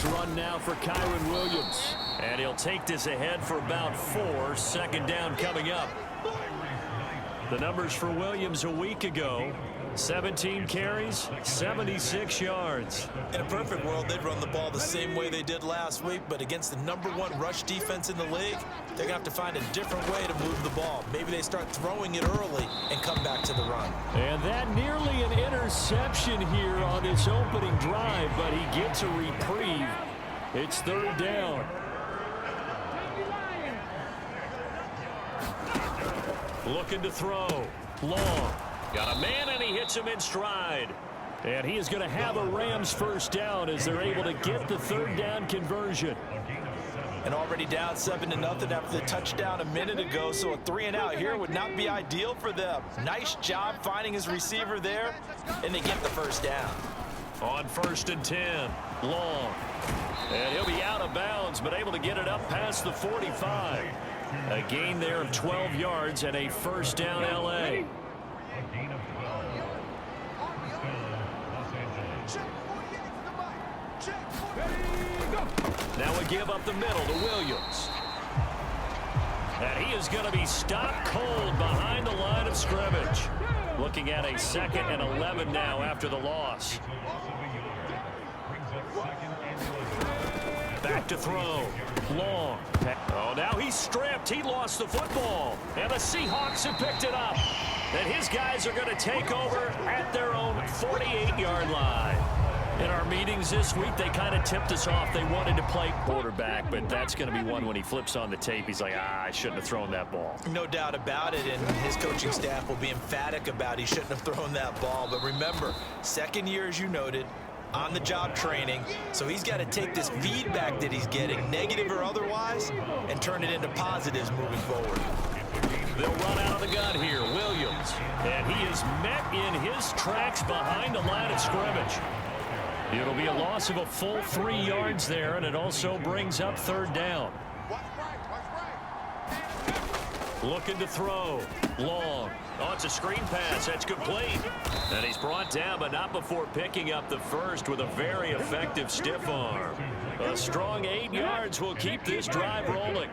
run now for Kyron Williams. And he'll take this ahead for about 4. Second down coming up. The numbers for Williams a week ago: 17 carries, 76 yards. In a perfect world, they'd run the ball the same way they did last week, but against the #1 rush defense in the league, they're going to have to find a different way to move the ball. Maybe they start throwing it early and come back to the run. And that nearly an interception here on this opening drive, but he gets a reprieve. It's third down. Looking to throw. Long. Got a man, and he hits him in stride. And he is going to have a Rams first down as they're able to get the third down conversion. And already down 7-0 after the touchdown a minute ago, so a 3-and-out here would not be ideal for them. Nice job finding his receiver there, and they get the first down. On 1st and 10, Long. And he'll be out of bounds, but able to get it up past the 45. A gain there of 12 yards and a first down, L.A. Now a give up the middle to Williams. And he is going to be stopped cold behind the line of scrimmage. Looking at a 2nd and 11 now after the loss. Back to throw. Long. Oh, now he's stripped. He lost the football. And the Seahawks have picked it up. And his guys are going to take over at their own 48-yard line. In our meetings this week, they kind of tipped us off. They wanted to play quarterback, but that's going to be one when he flips on the tape. He's like, I shouldn't have thrown that ball. No doubt about it, and his coaching staff will be emphatic about he shouldn't have thrown that ball. But remember, second year, as you noted, on-the-job training, so he's got to take this feedback that he's getting, negative or otherwise, and turn it into positives moving forward. They'll run out of the gun here, Williams. And he is met in his tracks behind the line of scrimmage. It'll be a loss of a full 3 yards there, and it also brings up third down. Looking to throw. Long. Oh, it's a screen pass. That's complete. And he's brought down, but not before picking up the first with a very effective stiff arm. A strong 8 yards will keep this drive rolling.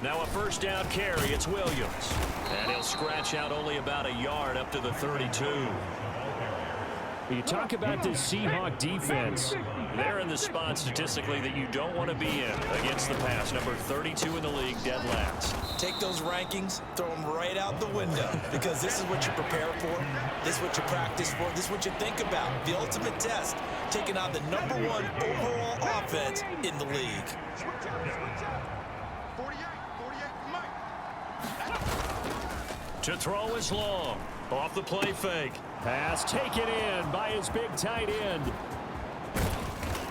Now a first down carry. It's Williams. And he'll scratch out only about a yard up to the 32. You talk about this Seahawk defense. They're in the spot statistically that you don't want to be in against the pass. Number 32 in the league, dead last. Take those rankings, throw them right out the window, because this is what you prepare for. This is what you practice for. This is what you think about. The ultimate test, taking on the #1 overall offense in the league. To throw is Long. Off the play fake. Pass taken in by his big tight end.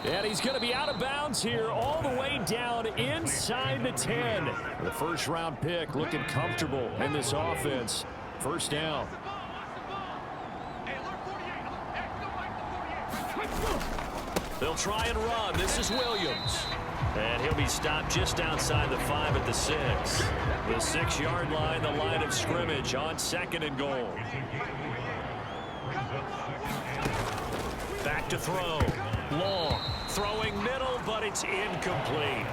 And he's going to be out of bounds here all the way down inside the 10. The first round pick looking comfortable in this offense. First down. They'll try and run. This is Williams. And he'll be stopped just outside the 5 at the 6. The 6-yard line, the line of scrimmage on 2nd and goal. Back to throw. Long. Throwing middle, but it's incomplete.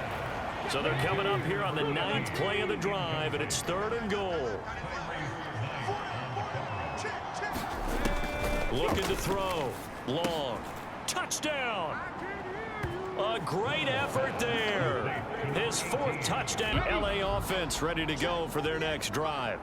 So they're coming up here on the 9th play of the drive, and it's 3rd and goal. Looking to throw. Long. Touchdown. A great effort there. His 4th touchdown. LA offense ready to go for their next drive.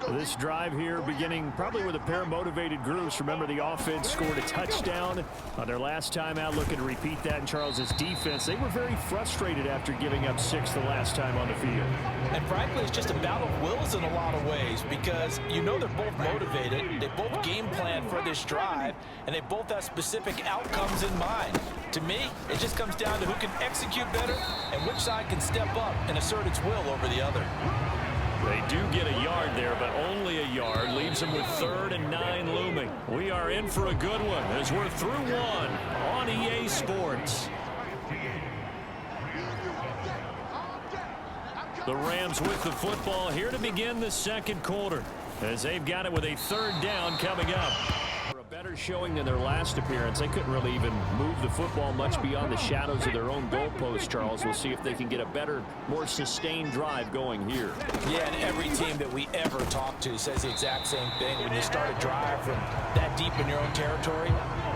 This drive here beginning probably with a pair of motivated groups. Remember, the offense scored a touchdown on their last time out. Looking to repeat that in Charles's defense. They were very frustrated after giving up 6 the last time on the field. And frankly, it's just a battle of wills in a lot of ways, because you know they're both motivated. They both game plan for this drive, and they both have specific outcomes in mind. To me, it just comes down to who can execute better and which side can step up and assert its will over the other. They do get a yard there, but only a yard. Leaves them with 3rd and 9 looming. We are in for a good one as we're through one on EA Sports. The Rams with the football here to begin the 2nd quarter, as they've got it with a 3rd down coming up. For a better showing than their last appearance. They couldn't really even move the football much beyond the shadows of their own goalpost, Charles. We'll see if they can get a better, more sustained drive going here. Yeah, and every team that we ever talk to says the exact same thing. When you start a drive from that deep in your own territory,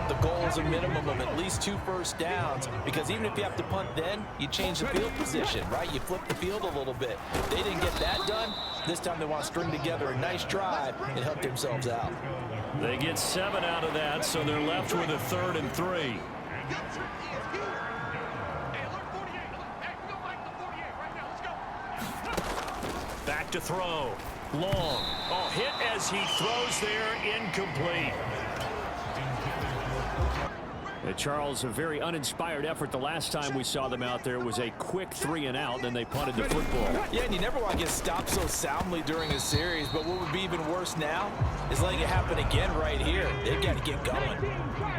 the goal is a minimum of at least 2 first downs, because even if you have to punt then, you change the field position, right? You flip the field a little bit. They didn't get that done. This time they want to string together a nice drive and help themselves out. They get 7 out of that, so they're left with a 3rd and 3. Back to throw. Long. Oh, hit as he throws there, incomplete. Charles, a very uninspired effort. The last time we saw them out there was a quick 3 and out, then they punted the football. Yeah, and you never want to get stopped so soundly during a series, but what would be even worse now is letting it happen again right here. They've got to get going.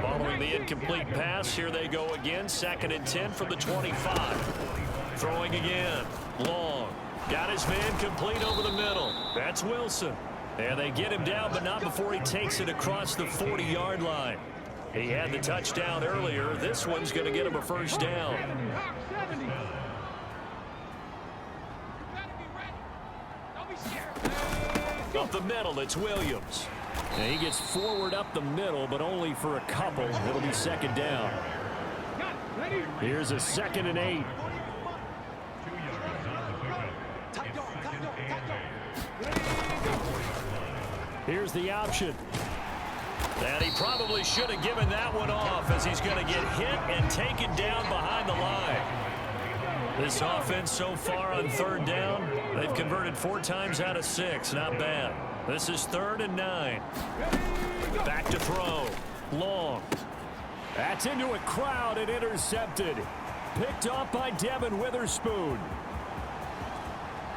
Following the incomplete pass, here they go again. 2nd and 10 from the 25. Throwing again. Long. Got his man complete over the middle. That's Wilson. And they get him down, but not before he takes it across the 40-yard line. He had the touchdown earlier. This one's going to get him a first down. Up the middle, it's Williams. And he gets forward up the middle, but only for a couple. It'll be 2nd down. Here's a 2nd and 8. Here's the option. And he probably should have given that one off, as he's going to get hit and taken down behind the line. This offense so far on 3rd down, they've converted 4 times out of 6. Not bad. This is 3rd and 9. Back to throw. Long. That's into a crowd and intercepted. Picked off by Devin Witherspoon.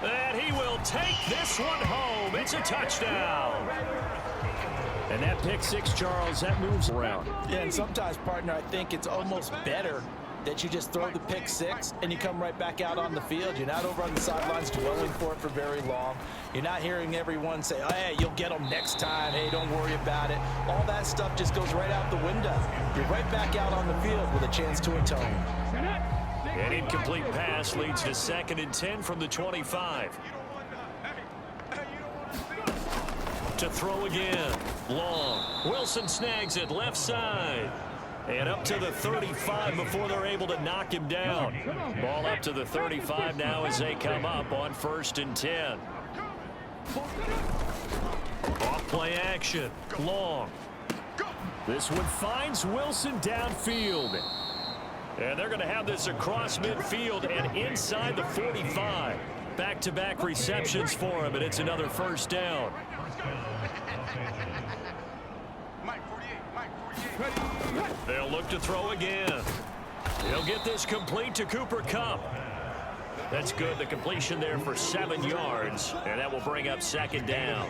And he will take this one home. It's a touchdown. And that pick 6, Charles, that moves around. Yeah, and sometimes, partner, I think it's almost better that you just throw the pick 6 and you come right back out on the field. You're not over on the sidelines dwelling for it for very long. You're not hearing everyone say, oh, hey, you'll get them next time. Hey, don't worry about it. All that stuff just goes right out the window. You're right back out on the field with a chance to atone. An incomplete pass leads to 2nd and 10 from the 25. To throw again. Long. Wilson snags it left side. And up to the 35 before they're able to knock him down. Ball up to the 35 now as they come up on 1st and 10. Off play action. Long. This one finds Wilson downfield. And they're going to have this across midfield and inside the 45. Back-to-back receptions for him, and it's another first down. They'll look to throw again. He'll get this complete to Cooper Kupp. That's good. The completion there for 7 yards, and that will bring up 2nd down.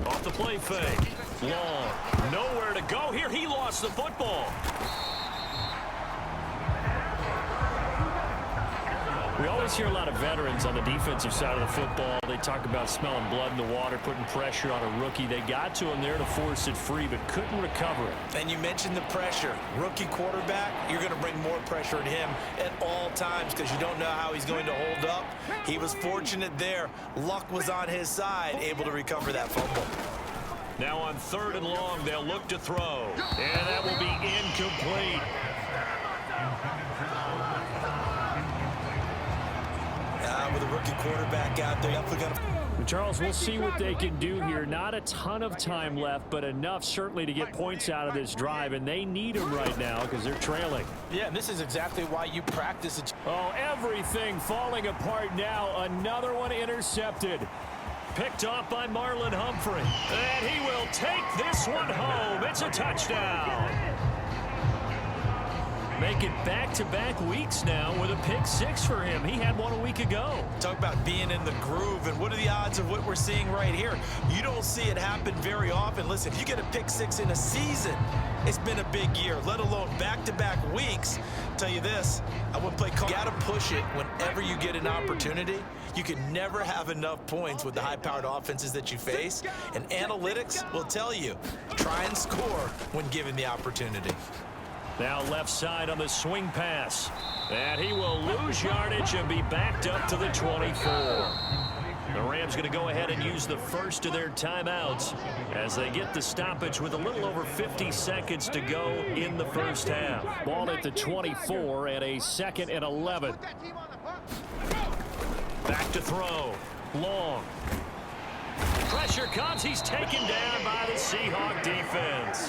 Off the play fake. Long. Nowhere to go here. He lost the football. We always hear a lot of veterans on the defensive side of the football. They talk about smelling blood in the water, putting pressure on a rookie. They got to him there to force it free, but couldn't recover it. And you mentioned the pressure. Rookie quarterback, you're going to bring more pressure at him at all times because you don't know how he's going to hold up. He was fortunate there. Luck was on his side, able to recover that fumble. Now on 3rd and long, they'll look to throw. And that will be incomplete. With a rookie quarterback out there, Charles, we'll see what they can do here. Not a ton of time left, but enough certainly to get points out of this drive, and they need them right now because they're trailing. Yeah, and this is exactly why you practice it. Oh, everything falling apart now. Another one intercepted. Picked off by Marlon Humphrey. And he will take this one home. It's a touchdown. Making back-to-back weeks now with a pick six for him. He had one a week ago. Talk about being in the groove, and what are the odds of what we're seeing right here? You don't see it happen very often. Listen, if you get a pick six in a season, it's been a big year, let alone back-to-back weeks. Tell you this, I wouldn't play call. You got to push it whenever you get an opportunity. You can never have enough points with the high-powered offenses that you face, and analytics will tell you, try and score when given the opportunity. Now left side on the swing pass. And he will lose yardage and be backed up to the 24. The Rams going to go ahead and use the first of their timeouts as they get the stoppage with a little over 50 seconds to go in the first half. Ball at the 24 and a 2nd and 11. Back to throw. Long. Pressure comes. He's taken down by the Seahawk defense.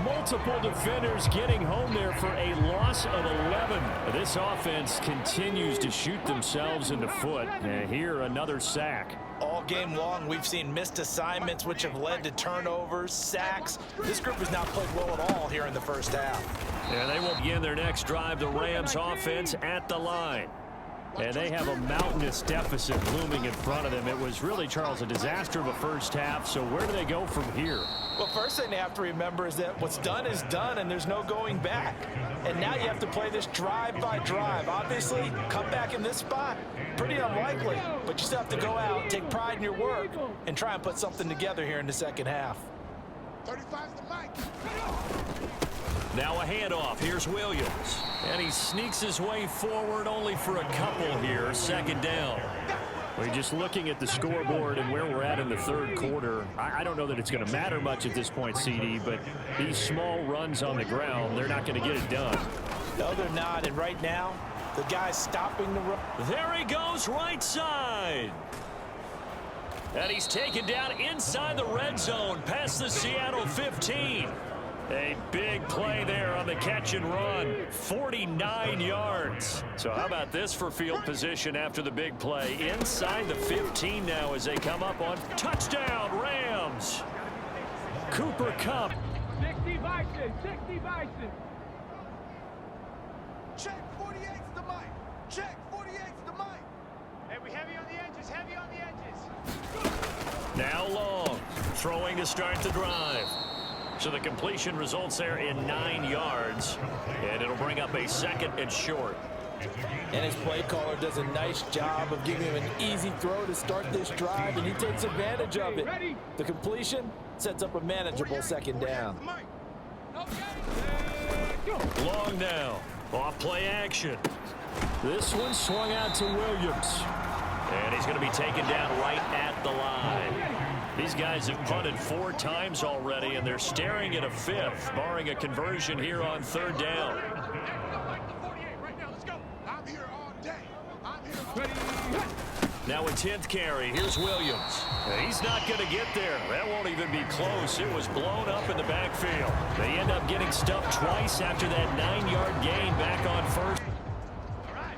Multiple defenders getting home there for a loss of 11. This offense continues to shoot themselves in the foot. And here, another sack. All game long, we've seen missed assignments, which have led to turnovers, sacks. This group has not played well at all here in the first half. And they will begin their next drive. The Rams offense at the line. And they have a mountainous deficit looming in front of them. It was really, Charles, a disaster of a first half. So where do they go from here? Well, first thing they have to remember is that what's done is done, and there's no going back. And now you have to play this drive by drive. Obviously, come back in this spot, pretty unlikely. But you still have to go out, take pride in your work, and try and put something together here in the second half. 35's the mic. Now a handoff. Here's Williams. And he sneaks his way forward only for a couple here. 2nd down. We're just looking at the scoreboard and where we're at in the third quarter. I don't know that it's going to matter much at this point, CD, but these small runs on the ground, they're not going to get it done. No, they're not. And right now, the guy's stopping the run. There he goes, right side. And he's taken down inside the red zone past the Seattle 15. A big play there on the catch and run. 49 yards. So how about this for field position after the big play? Inside the 15 now as they come up on touchdown Rams. Cooper Kupp. 60 Bison, 60 Bison. Check 48's the mic. Check 48's the mic. Hey, we heavy on the edges, heavy on the edges. Now Long. Throwing to start the drive. So the completion results there in 9 yards. And it'll bring up a 2nd and short. And his play caller does a nice job of giving him an easy throw to start this drive, and he takes advantage of it. The completion sets up a manageable 2nd down. Long now. Off play action. This one swung out to Williams. And he's going to be taken down right at the line. These guys have punted 4 times already, and they're staring at a 5th, barring a conversion here on 3rd down. Now a 10th carry. Here's Williams. He's not going to get there. That won't even be close. It was blown up in the backfield. They end up getting stuffed twice after that 9-yard gain back on 1st. All right.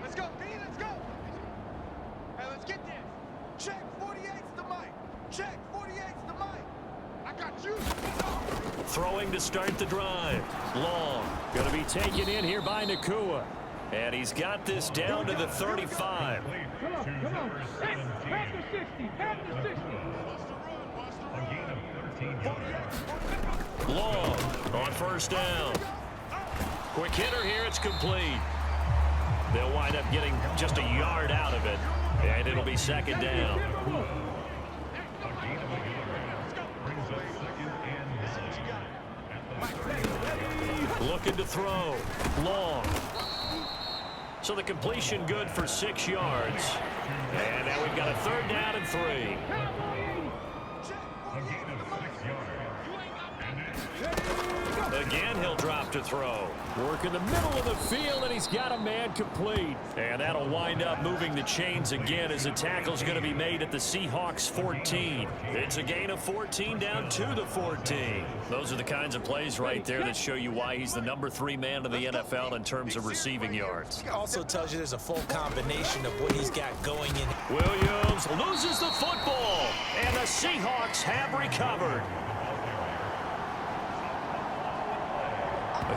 Let's go, B. Let's go. Hey, let's get this. Check 48's the mic. Check 48's the mic. I got you. Throwing to start the drive. Long. Going to be taken in here by Nakua. And he's got this down to the 35. Come on. Hey, half the 60. Half the 60. Long on 1st down. Quick hitter here. It's complete. They'll wind up getting just a yard out of it. And it'll be 2nd down. Looking to throw. Long. So the completion good for 6 yards. And now we've got a 3rd down and 3. Again, he'll drop to throw. Work in the middle of the field, and he's got a man complete. And that'll wind up moving the chains again as the tackle's going to be made at the Seahawks 14. It's a gain of 14 down to the 14. Those are the kinds of plays right there that show you why he's the number 3 man in the NFL in terms of receiving yards. It also tells you there's a full combination of what he's got going in. Williams loses the football, and the Seahawks have recovered.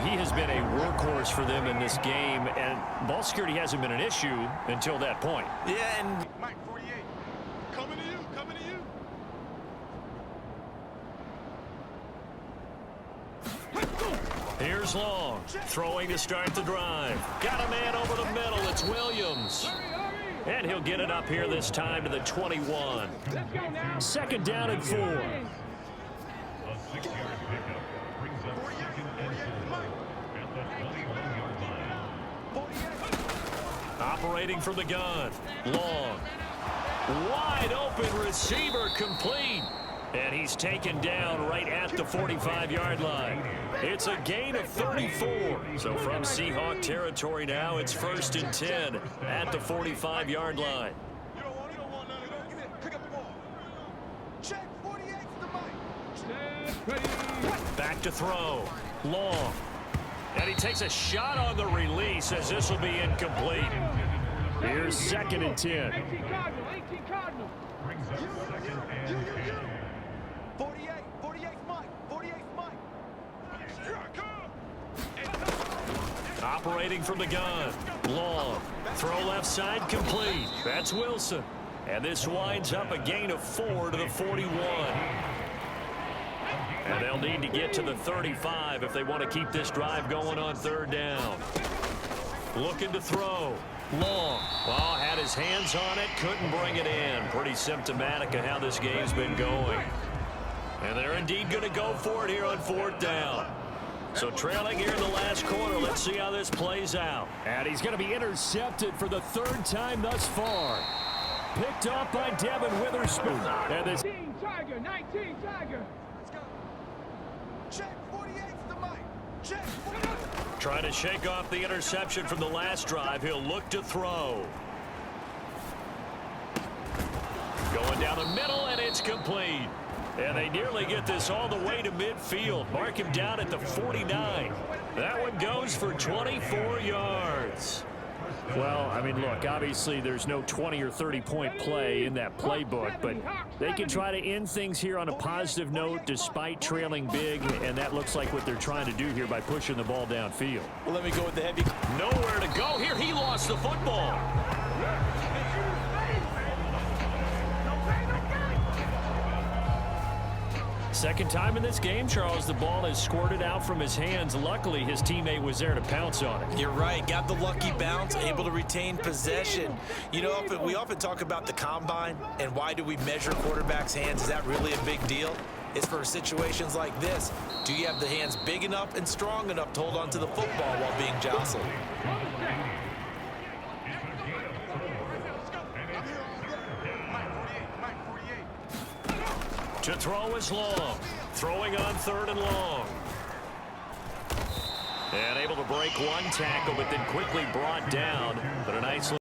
He has been a workhorse for them in this game, and ball security hasn't been an issue until that point. Yeah, and Mike 48. Coming to you, coming to you. Here's Long, throwing to start the drive. Got a man over the middle. It's Williams. And he'll get it up here this time to the 21. Second down and 4. 48, Mike. 48. Operating from the gun. Long. Wide open receiver complete. And he's taken down right at the 45-yard line. It's a gain of 34. So from Seahawk territory now, it's 1st and 10 at the 45-yard line. You don't want none of those. Give me it. Pick up the ball. Check 48 to Mike. Back to throw. Long. And he takes a shot on the release as this will be incomplete. Here's 2nd and 10. 18 Cardinal. 48 Mike. 48 Mike. Here I come. Operating from the gun. Long. Throw left side complete. That's Wilson. And this winds up a gain of 4 to the 41. And they'll need to get to the 35 if they want to keep this drive going on 3rd down. Looking to throw. Long. Well, had his hands on it, couldn't bring it in. Pretty symptomatic of how this game's been going. And they're indeed going to go for it here on 4th down. So trailing here in the last quarter. Let's see how this plays out. And he's going to be intercepted for the 3rd time thus far. Picked off by Devin Witherspoon. And this 19 Tiger. Let's go. Check 48 to Mike. Check 48. trying to shake off the interception from the last drive. He'll look to throw. Going down the middle, and it's complete. And they nearly get this all the way to midfield. Mark him down at the 49. That one goes for 24 yards. Well, I mean, look, obviously there's no 20 or 30-point play in that playbook, but they can try to end things here on a positive note despite trailing big, and that looks like what they're trying to do here by pushing the ball downfield. Well, let me go with the heavy. Nowhere to go here. He lost the football. Second time in this game, Charles, the ball has squirted out from his hands. Luckily, his teammate was there to pounce on it. You're right. Got the lucky bounce, able to retain possession. You know, we often talk about the combine and why do we measure quarterbacks' hands. Is that really a big deal? It's for situations like this. Do you have the hands big enough and strong enough to hold on to the football while being jostled? To throw is Long. Throwing on 3rd and long. And able to break one tackle, but then quickly brought down. But a nice